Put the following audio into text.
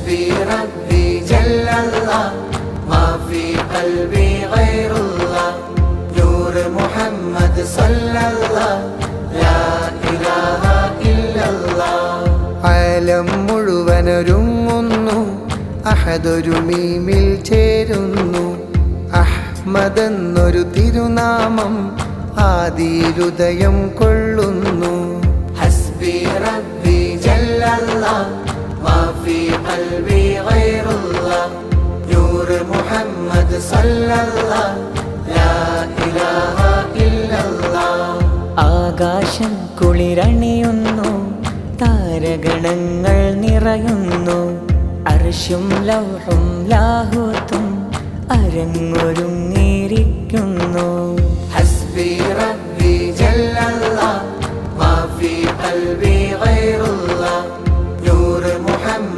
حسبي ربي جل الله ما في قلبي غير الله نور محمد صلى الله لا إله إلا الله ആലം മുഴുവനൊരുങ്ങുന്നു അഹദൊരു മീമിൽ ചേരുന്നു അഹ്മദ് എന്നൊരു തിരുനാമം ആദിയിലുദയം കൊള്ളുന്നു ഹസ്ബി റബ്ബി ജല്ലല്ലാഹ് മാ ഫീ ഖൽബി ഗൈറുല്ലാഹ് നൂർ മുഹമ്മദ് സല്ലല്ലാഹ് ലാ ഇലാഹ ഇല്ലല്ലാഹ് ആകാശം കുളിരണിയുന്നു താരഗണങ്ങൾ നിറയുന്നു അർശും ലൗഹും ലാഹൂത്തും അരങ്ങൊരുങ്ങിയിരിക്കുന്നു ഹസ്ബി റബ്ബി ജല്ലല്ലാഹ് മാ ഫീ ഖൽബി ഗൈറുല്ലാഹ് നൂർ മുഹമ്മദ്